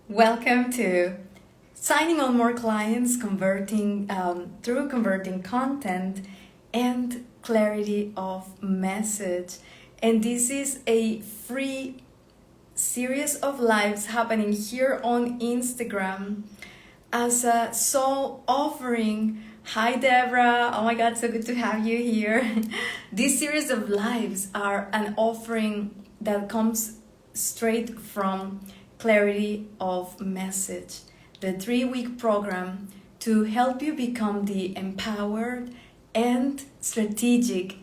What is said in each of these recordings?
Welcome to signing on more clients, through converting content and clarity of message. And this is a free series of lives happening here on Instagram as a soul offering. Hi, Deborah. Oh my God, so good to have you here. This series of lives are an offering that comes straight from clarity of message, the 3-week program to help you become the empowered and strategic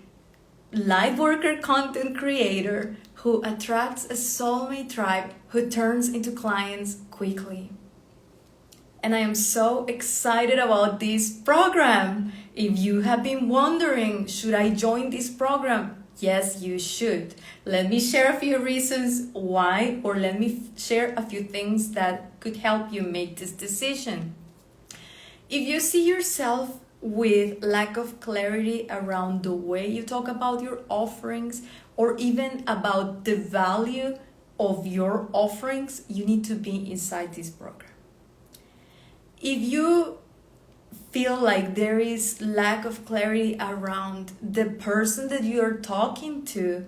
light worker content creator who attracts a soulmate tribe who turns into clients quickly. And I am so excited about this program. If you have been wondering, should I join this program? Yes, you should. Let me share a few reasons why, or let me share a few things that could help you make this decision. If you see yourself with lack of clarity around the way you talk about your offerings, or even about the value of your offerings, you need to be inside this program. If you feel like there is lack of clarity around the person that you are talking to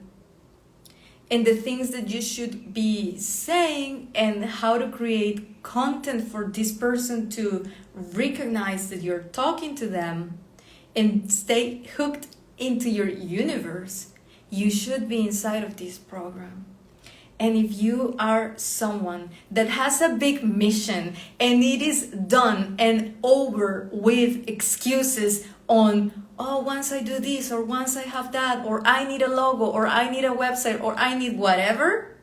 and the things that you should be saying and how to create content for this person to recognize that you're talking to them and stay hooked into your universe, you should be inside of this program. And if you are someone that has a big mission and it is done and over with excuses on, oh, once I do this, or once I have that, or I need a logo, or I need a website, or I need whatever,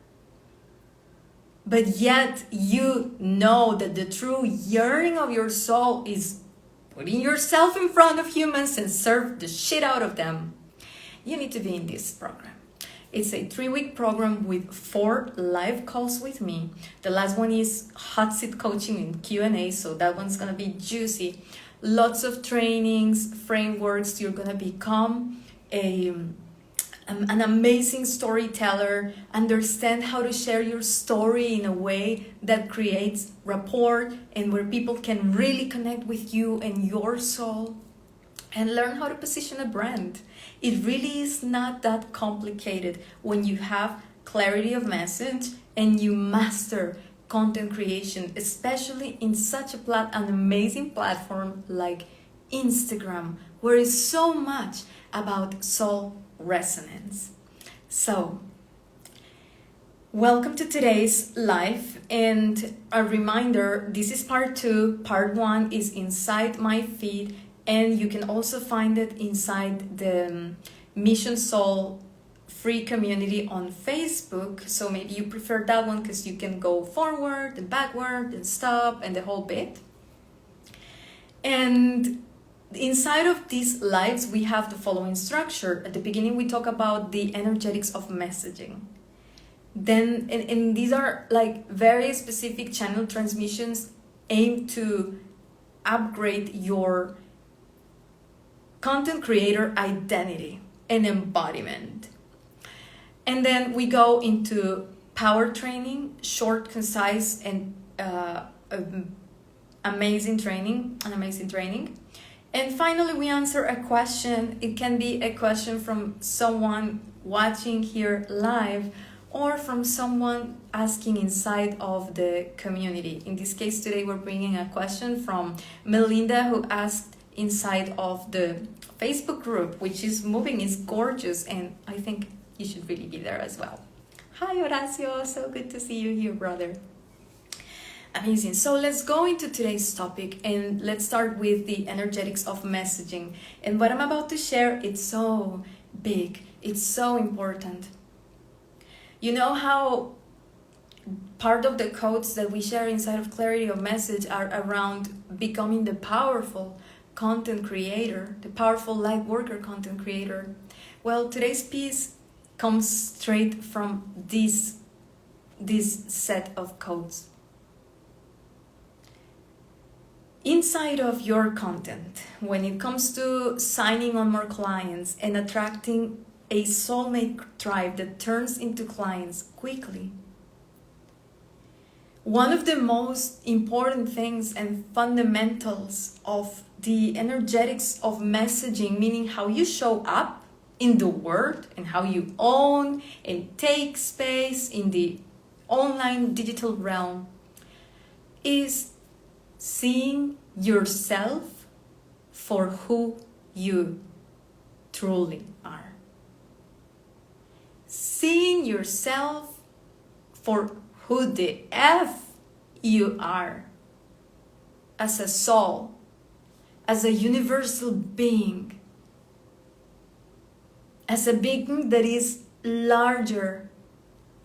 but yet you know that the true yearning of your soul is putting yourself in front of humans and serve the shit out of them, you need to be in this program. It's a 3-week program with 4 live calls with me. The last one is hot seat coaching and Q&A, so that one's gonna be juicy. Lots of trainings, frameworks. You're gonna become an amazing storyteller, understand how to share your story in a way that creates rapport and where people can really connect with you and your soul, and learn how to position a brand. It really is not that complicated when you have clarity of message and you master content creation, especially in such an amazing platform like Instagram, where it's so much about soul resonance. So, welcome to today's live, and a reminder, this is part 2. Part 1 is inside my feed, and you can also find it inside the Mission Soul free community on Facebook. So maybe you prefer that one because you can go forward and backward and stop and the whole bit. And inside of these lives, we have the following structure. At the beginning, we talk about the energetics of messaging. Then, and these are like very specific channel transmissions aimed to upgrade your content creator identity and embodiment. And then we go into power training, short, concise, and amazing training. And finally, we answer a question. It can be a question from someone watching here live or from someone asking inside of the community. In this case, today we're bringing a question from Melinda, who asked inside of the Facebook group, which is moving, is gorgeous, and I think you should really be there as well. Hi, Horacio, so good to see you here, brother. Amazing. So let's go into today's topic, and let's start with the energetics of messaging. And what I'm about to share, it's so big, it's so important. You know how part of the codes that we share inside of Clarity of Message are around becoming the powerful content creator, the powerful light worker content creator. Well, today's piece comes straight from this set of codes. Inside of your content, when it comes to signing on more clients and attracting a soulmate tribe that turns into clients quickly, One of the most important things and fundamentals of the energetics of messaging, meaning how you show up in the world and how you own and take space in the online digital realm, is seeing yourself for who you truly are. Seeing yourself for who the F you are, as a soul, as a universal being, as a being that is larger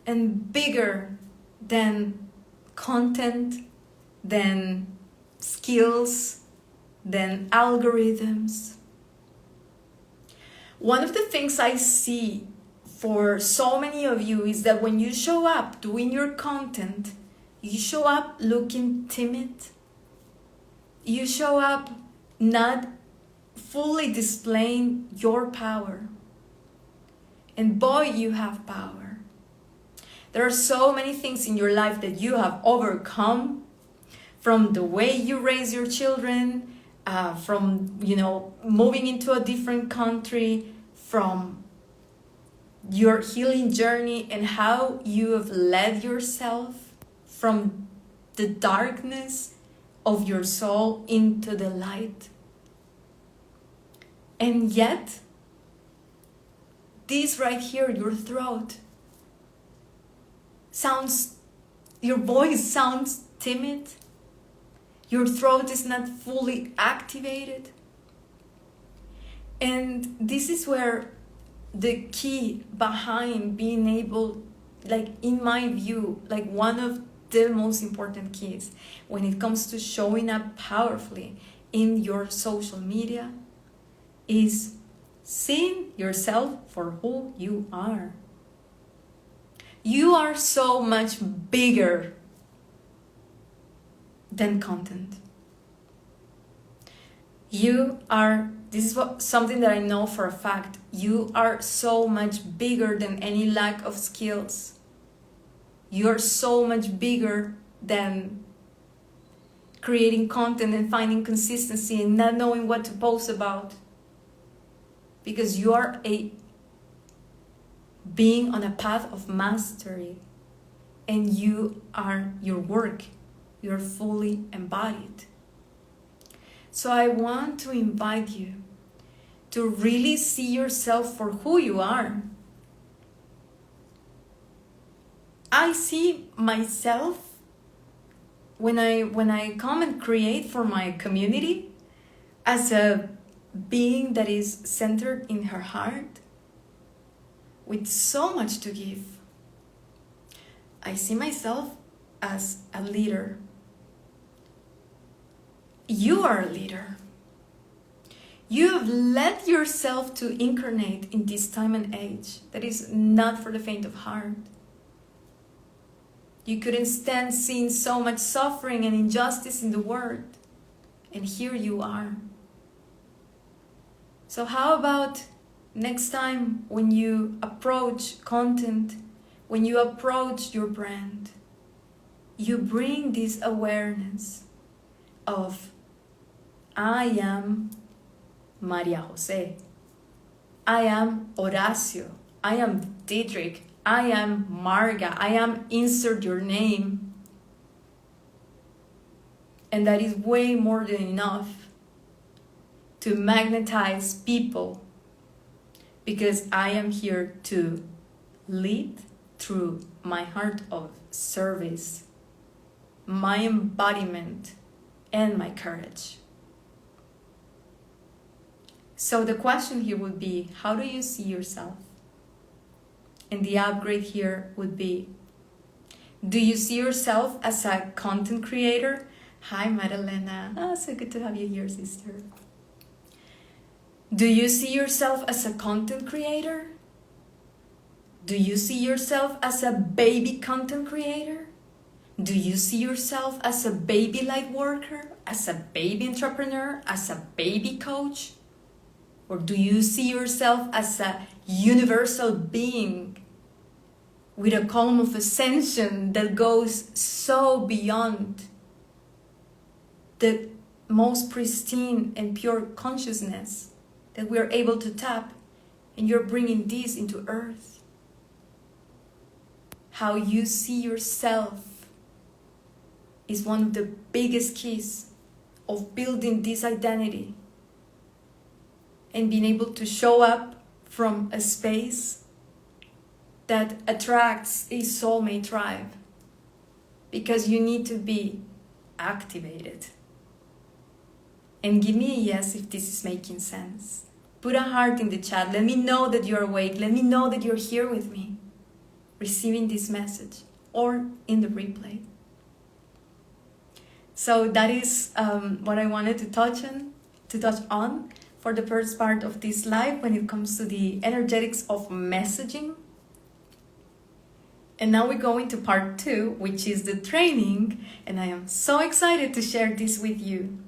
and bigger than content, than skills, than algorithms. One of the things I see for so many of you is that when you show up doing your content, you show up looking timid. You show up not fully displaying your power. And boy, you have power. There are so many things in your life that you have overcome, from the way you raise your children, from moving into a different country, from your healing journey, and how you have led yourself from the darkness of your soul into the light. And yet, this right here, your throat, your voice sounds timid. Your throat is not fully activated. And this is where the key behind being able, in my view, one of the most important keys when it comes to showing up powerfully in your social media is seeing yourself for who you are. You are so much bigger than content. This is something that I know for a fact. You are so much bigger than any lack of skills. You are so much bigger than creating content and finding consistency and not knowing what to post about. Because you are a being on a path of mastery, and you are your work. You're fully embodied. So I want to invite you to really see yourself for who you are. I see myself when I come and create for my community as a being that is centered in her heart, with so much to give. I see myself as a leader. You are a leader. You have let yourself to incarnate in this time and age that is not for the faint of heart. You couldn't stand seeing so much suffering and injustice in the world, and here you are. So how about next time when you approach content, when you approach your brand, you bring this awareness of, I am Maria Jose, I am Horacio, I am Dietrich, I am Marga, I am insert your name. And that is way more than enough to magnetize people, because I am here to lead through my heart of service, my embodiment, and my courage. So the question here would be, how do you see yourself? And the upgrade here would be, do you see yourself as a content creator? Hi, Marilena. So good to have you here, sister. Do you see yourself as a content creator? Do you see yourself as a baby content creator? Do you see yourself as a baby light worker, as a baby entrepreneur, as a baby coach? Or do you see yourself as a universal being with a column of ascension that goes so beyond the most pristine and pure consciousness that we are able to tap, and you're bringing this into earth. How you see yourself is one of the biggest keys of building this identity and being able to show up from a space that attracts a soulmate tribe, because you need to be activated. And give me a yes if this is making sense. Put a heart in the chat. Let me know that you're awake. Let me know that you're here with me, receiving this message, or in the replay. So that is what I wanted to touch on for the first part of this live when it comes to the energetics of messaging. And now we go into part 2, which is the training. And I am so excited to share this with you,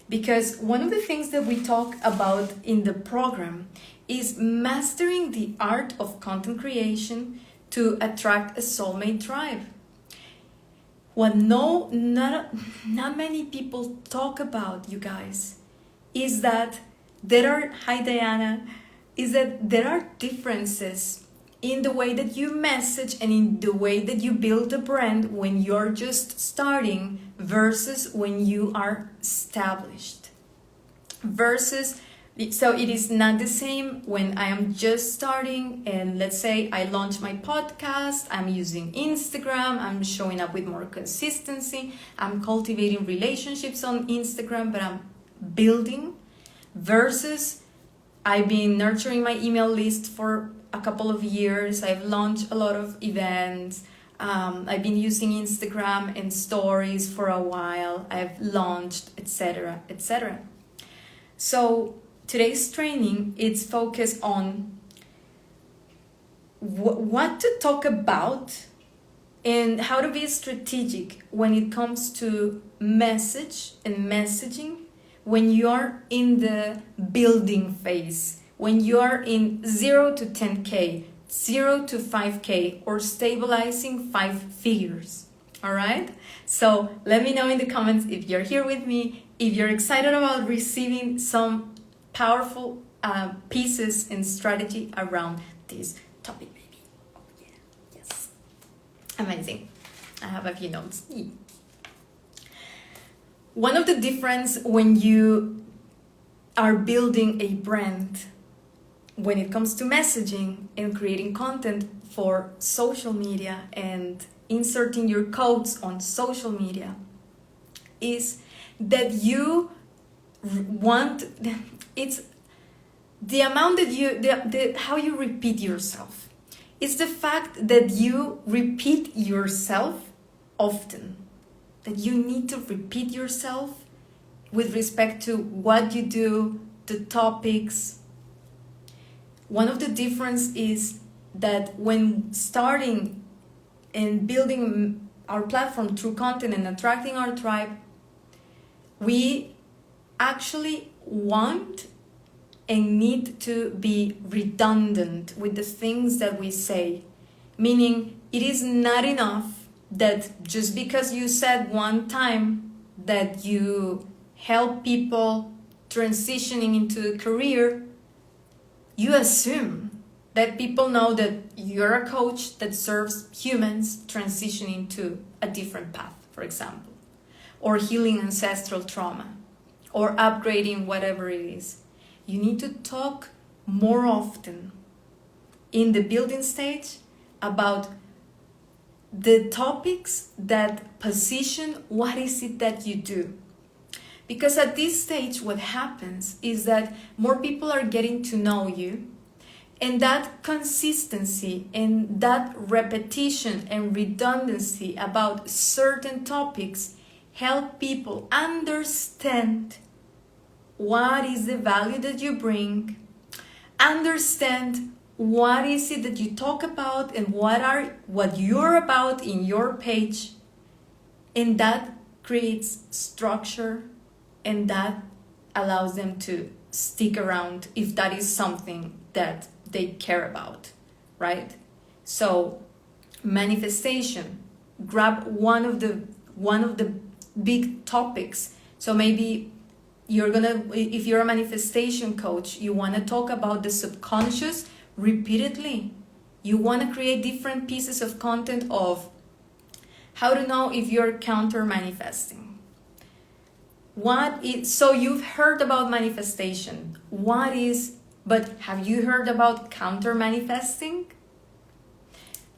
because one of the things that we talk about in the program is mastering the art of content creation to attract a soulmate tribe. What not many people talk about, you guys, is that there are differences in the way that you message and in the way that you build a brand when you're just starting versus when you are established. So it is not the same when I am just starting, and let's say I launch my podcast, I'm using Instagram, I'm showing up with more consistency, I'm cultivating relationships on Instagram, but I'm building, versus I've been nurturing my email list for a couple of years, I've launched a lot of events, I've been using Instagram and stories for a while, I've launched, etc., etc. So today's training is focused on what to talk about and how to be strategic when it comes to message and messaging when you are in the building phase, when you are in 0 to 10K, 0 to 5K, or stabilizing 5 figures. All right? So let me know in the comments if you're here with me, if you're excited about receiving some powerful pieces and strategy around this topic, baby. Oh yeah, yes. Amazing. I have a few notes. One of the difference when you are building a brand, when it comes to messaging and creating content for social media and inserting your codes on social media, is that you want, it's the amount that you, how you repeat yourself. It's the fact that you repeat yourself often, that you need to repeat yourself with respect to what you do, the topics. One of the difference is that when starting and building our platform through content and attracting our tribe, we actually want and need to be redundant with the things that we say. Meaning, it is not enough that just because you said one time that you help people transitioning into a career, you assume that people know that you're a coach that serves humans transitioning to a different path, for example, or healing ancestral trauma, or upgrading whatever it is. You need to talk more often in the building stage about the topics that position what is it that you do. Because at this stage, what happens is that more people are getting to know you, and that consistency and that repetition and redundancy about certain topics help people understand what is the value that you bring, understand what is it that you talk about and what you're about in your page, and that creates structure, and that allows them to stick around if that is something that they care about, right? So Manifestation. Grab one of the big topics. So maybe if you're a manifestation coach, you want to talk about the subconscious repeatedly. You want to create different pieces of content of how to know if you're counter manifesting. So you've heard about manifestation. But have you heard about counter manifesting?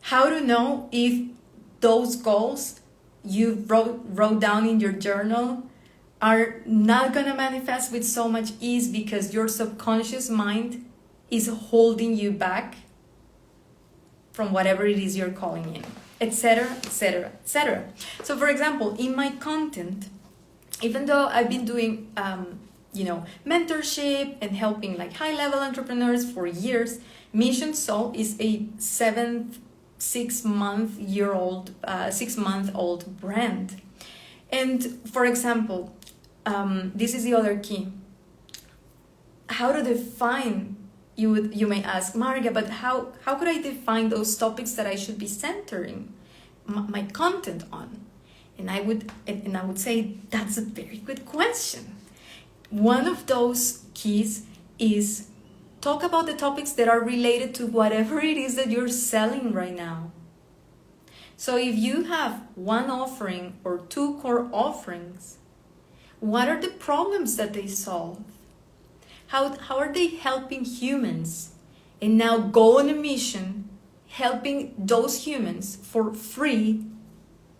How to know if those goals you wrote down in your journal are not gonna manifest with so much ease because your subconscious mind is holding you back from whatever it is you're calling in, etc., etc., etc. So for example, in my content, even though I've been doing mentorship and helping like high-level entrepreneurs for years, Mission Soul is a 6-month-old brand. And for example, this is the other key. How to define, you may ask, Marga, but how could I define those topics that I should be centering my content on? And I would say that's a very good question. One of those keys is talk about the topics that are related to whatever it is that you're selling right now. So if you have one offering or two core offerings, what are the problems that they solve? How are they helping humans? And now go on a mission helping those humans for free,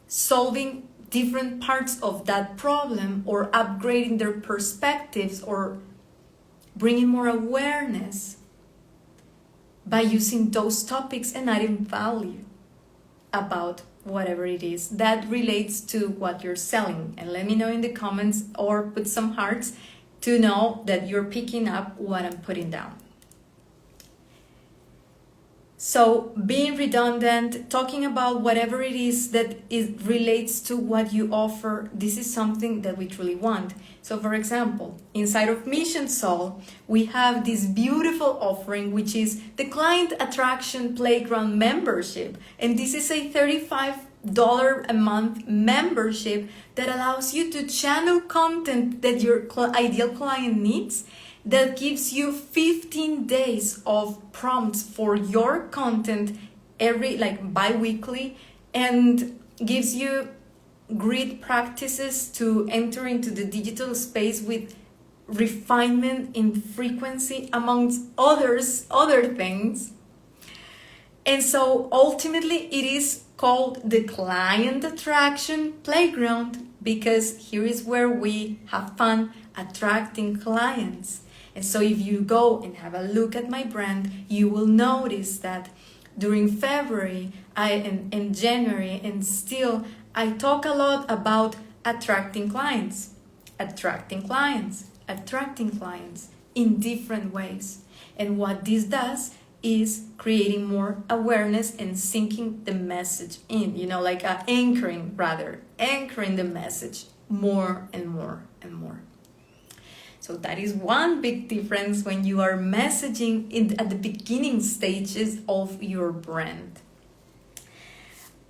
solving different parts of that problem or upgrading their perspectives or bringing more awareness by using those topics and adding value about whatever it is that relates to what you're selling. And let me know in the comments or put some hearts to know that you're picking up what I'm putting down. So being redundant, talking about whatever it is that relates to what you offer, this is something that we truly want. So for example, inside of Mission Soul, we have this beautiful offering, which is the Client Attraction Playground membership. And this is a $35 a month membership that allows you to channel content that your ideal client needs, that gives you 15 days of prompts for your content bi-weekly, and gives you great practices to enter into the digital space with refinement in frequency, amongst other things. And so ultimately it is called the Client Attraction Playground because here is where we have fun attracting clients. And so if you go and have a look at my brand, you will notice that during February and January and still, I talk a lot about attracting clients in different ways. And what this does is creating more awareness and sinking the message in, anchoring the message more and more and more. So that is one big difference when you are messaging at the beginning stages of your brand.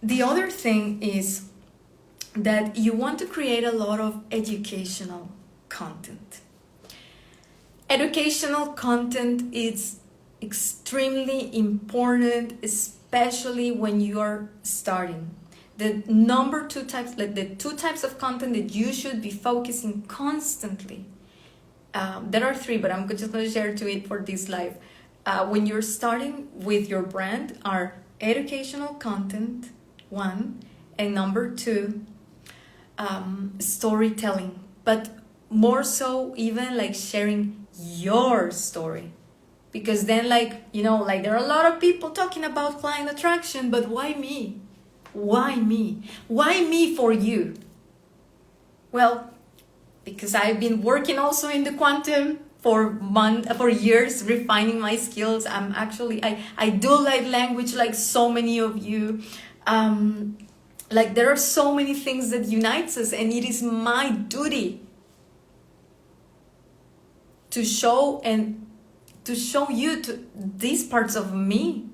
The other thing is that you want to create a lot of educational content. Educational content is extremely important, especially when you are starting. The two types of content that you should be focusing constantly. There are three, but I'm just going to share two for this live. When you're starting with your brand are educational content, one, and number two, storytelling. But more so even like sharing your story. Because then there are a lot of people talking about client attraction, but why me? Why me? Why me for you? Well, because I've been working also in the quantum for years, refining my skills. I do live language like so many of you. There are so many things that unites us, and it is my duty to show you to these parts of me.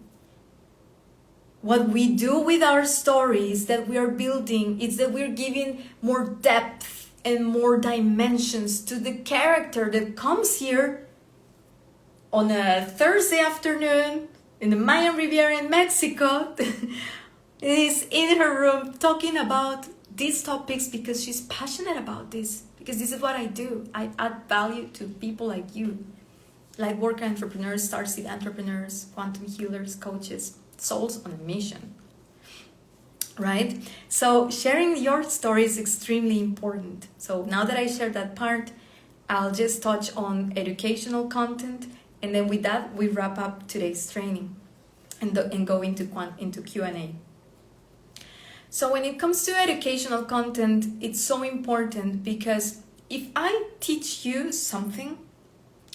what we do with our stories that we are building is that we're giving more depth and more dimensions to the character that comes here on a Thursday afternoon in the Mayan Riviera in Mexico. Is in her room talking about these topics because she's passionate about this, because this is what I do. I add value to people like you, like worker entrepreneurs, starseed entrepreneurs, quantum healers, coaches, souls on a mission, right? So sharing your story is extremely important. So now that I shared that part, I'll just touch on educational content, and then with that we wrap up today's training and go into Q&A. So when it comes to educational content, it's so important because if I teach you something,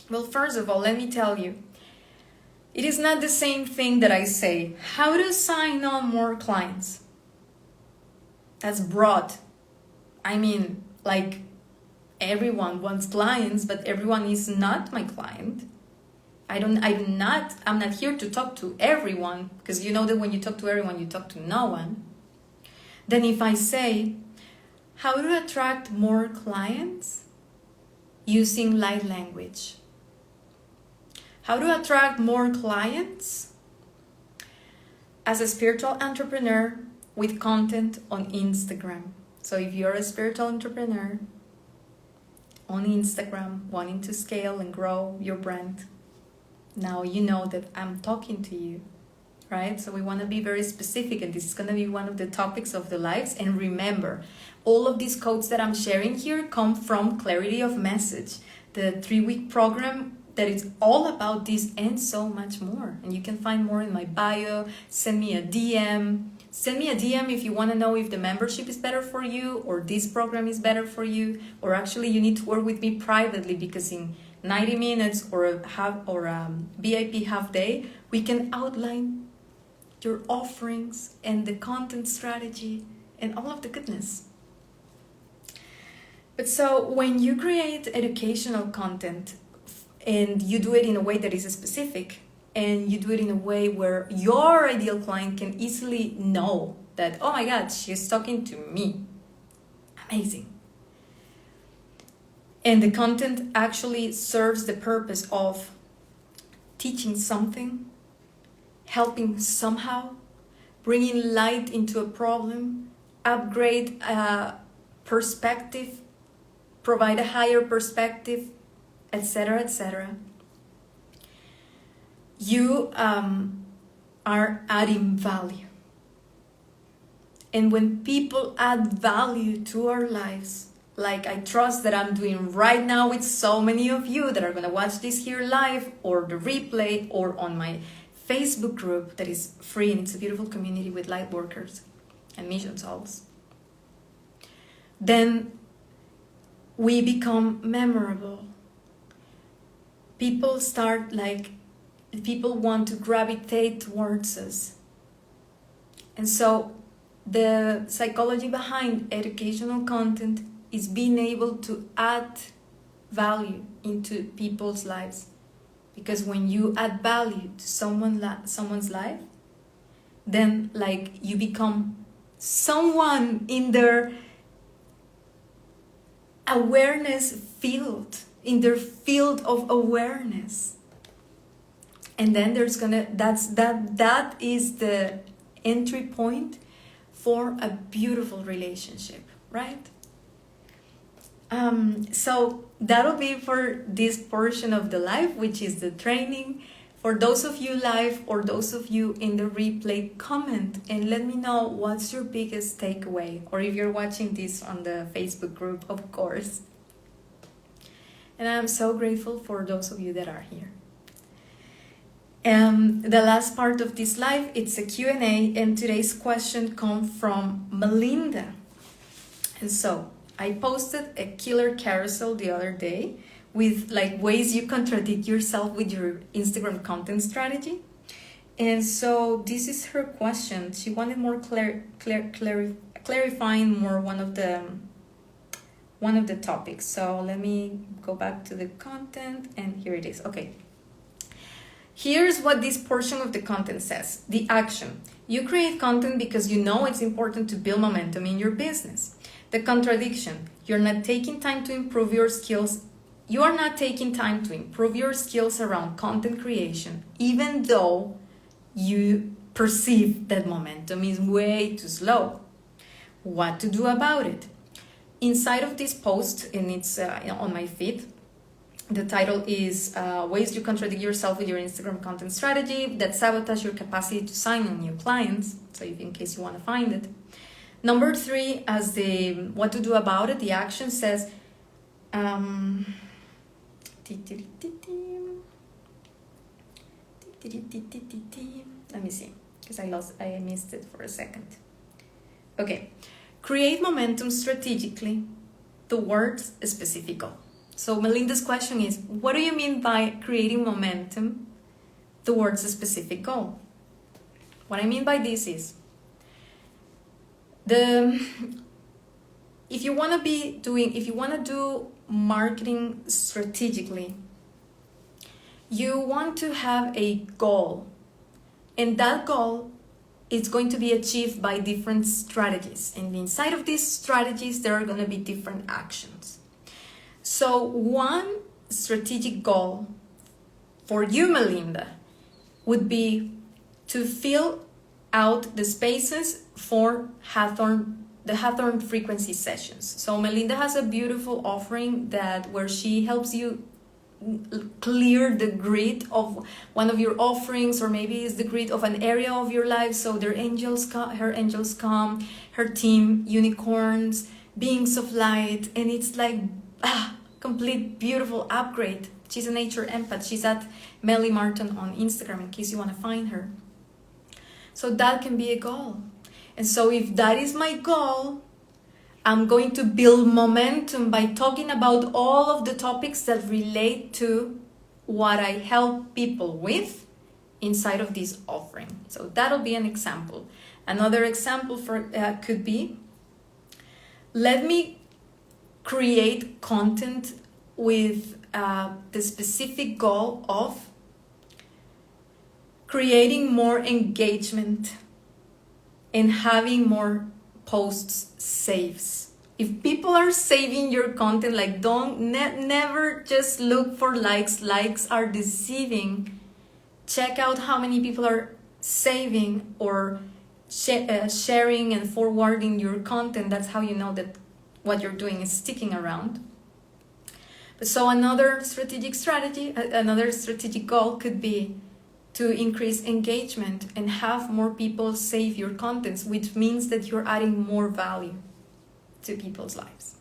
well, first of all, let me tell you, it is not the same thing that I say, how to sign on more clients. That's broad. I mean, like, everyone wants clients, but everyone is not my client. I'm not here to talk to everyone, because you know that when you talk to everyone, you talk to no one. Then if I say, how to attract more clients using light language. How to attract more clients as a spiritual entrepreneur with content on Instagram. So if you're a spiritual entrepreneur on Instagram, wanting to scale and grow your brand, now you know that I'm talking to you. Right? So we want to be very specific, and this is going to be one of the topics of the lives. And remember, all of these codes that I'm sharing here come from Clarity of Message, the 3-week program that is all about this and so much more. And you can find more in my bio. Send me a DM. Send me a DM if you want to know if the membership is better for you, or this program is better for you, or actually you need to work with me privately, because in 90 minutes or a VIP half day, we can outline your offerings and the content strategy and all of the goodness. But so when you create educational content and you do it in a way that is specific, and you do it in a way where your ideal client can easily know that, oh my God, she's talking to me. Amazing. And the content actually serves the purpose of teaching something, helping somehow, bringing light into a problem, upgrade a perspective, provide a higher perspective, etc., etc. You are adding value. And when people add value to our lives, like I trust that I'm doing right now with so many of you that are going to watch this here live, or the replay, or on my Facebook group that is free, and it's a beautiful community with light workers and mission souls, then we become memorable. People want to gravitate towards us. And so the psychology behind educational content is being able to add value into people's lives. Because when you add value to someone's life, then like you become someone in their awareness field, in their field of awareness. And then that is the entry point for a beautiful relationship, right? So that'll be for this portion of the live, which is the training. For those of you live or those of you in the replay, comment and let me know what's your biggest takeaway, or if you're watching this on the Facebook group, of course. And I'm so grateful for those of you that are here. The last part of this live, it's a Q&A, and today's question comes from Melinda. And so I posted a killer carousel the other day with like ways you contradict yourself with your Instagram content strategy. And so this is her question. She wanted more clarifying more one of the topics. So let me go back to the content, and here it is. Okay. Here's what this portion of the content says. The action. You create content because you know it's important to build momentum in your business. The contradiction. You're not taking time to improve your skills. You are not taking time to improve your skills around content creation, even though you perceive that momentum is way too slow. What to do about it? Inside of this post, and it's on my feed, the title is Ways You Contradict Yourself with Your Instagram Content Strategy That Sabotage Your Capacity to Sign on New Clients. So if in case you want to find it. Number 3, as the what to do about it, the action says, let me see, because I missed it for a second. Okay, create momentum strategically towards a specific goal. So Melinda's question is, what do you mean by creating momentum towards a specific goal? What I mean by this is, if you want to do marketing strategically, you want to have a goal, and that goal is going to be achieved by different strategies, and inside of these strategies there are going to be different actions. So one strategic goal for you, Melinda, would be to fill out the spaces for the Hawthorne frequency sessions. So Melinda has a beautiful offering where she helps you clear the grid of one of your offerings, or maybe it's the grid of an area of your life. So her angels come, her team, unicorns, beings of light, and it's like complete beautiful upgrade. She's a nature empath. She's at Melly Martin on Instagram in case you want to find her. So that can be a goal. And so if that is my goal, I'm going to build momentum by talking about all of the topics that relate to what I help people with inside of this offering. So that'll be an example. Another example could be, let me create content with the specific goal of creating more engagement and having more posts saves. If people are saving your content, like never just look for likes. Likes are deceiving. Check out how many people are saving or sharing and forwarding your content. That's how you know that what you're doing is sticking around. So another strategic goal could be to increase engagement and have more people save your contents, which means that you're adding more value to people's lives.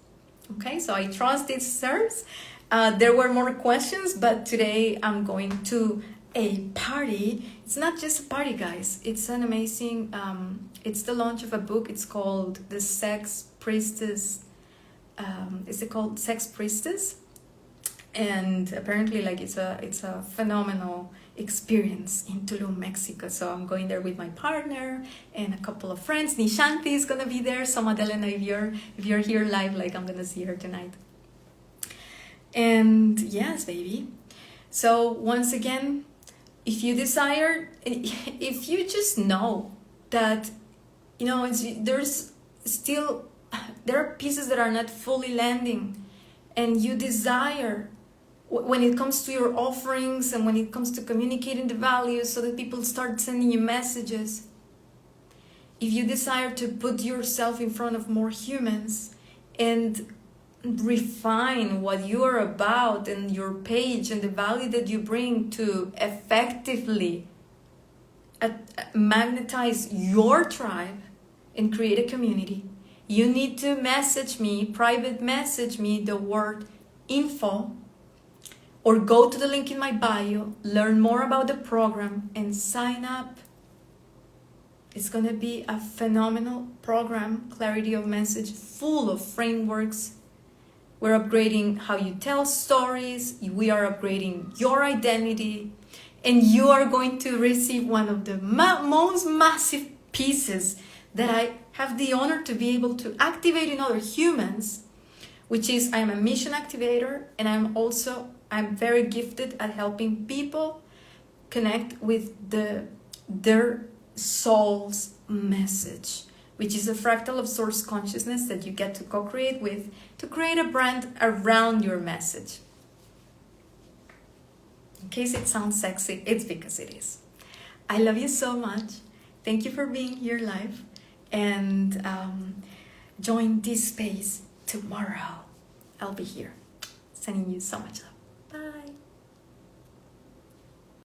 Okay, so I trust this serves. There were more questions, but today I'm going to a party. It's not just a party, guys. It's an amazing, it's the launch of a book. It's called The Sex Priestess. Is it called Sex Priestess? And apparently it's a phenomenal experience in Tulum, Mexico. So I'm going there with my partner and a couple of friends. Nishanti is gonna be there. So Madelena, if you're here live, I'm gonna see her tonight. And yes, baby. So once again, if you desire, if you just know that, there are pieces that are not fully landing, and you desire, when it comes to your offerings and when it comes to communicating the values so that people start sending you messages, if you desire to put yourself in front of more humans and refine what you are about and your page and the value that you bring to effectively magnetize your tribe and create a community, you need to private message me the word info, or go to the link in my bio, learn more about the program, and sign up. It's going to be a phenomenal program, clarity of message, full of frameworks. We're upgrading how you tell stories. We are upgrading your identity. And you are going to receive one of the most massive pieces that I have the honor to be able to activate in other humans, which is I am a mission activator, and I'm very gifted at helping people connect with their soul's message, which is a fractal of source consciousness that you get to co-create with to create a brand around your message. In case it sounds sexy, it's because it is. I love you so much. Thank you for being here live, and join this space tomorrow. I'll be here. Sending you so much love.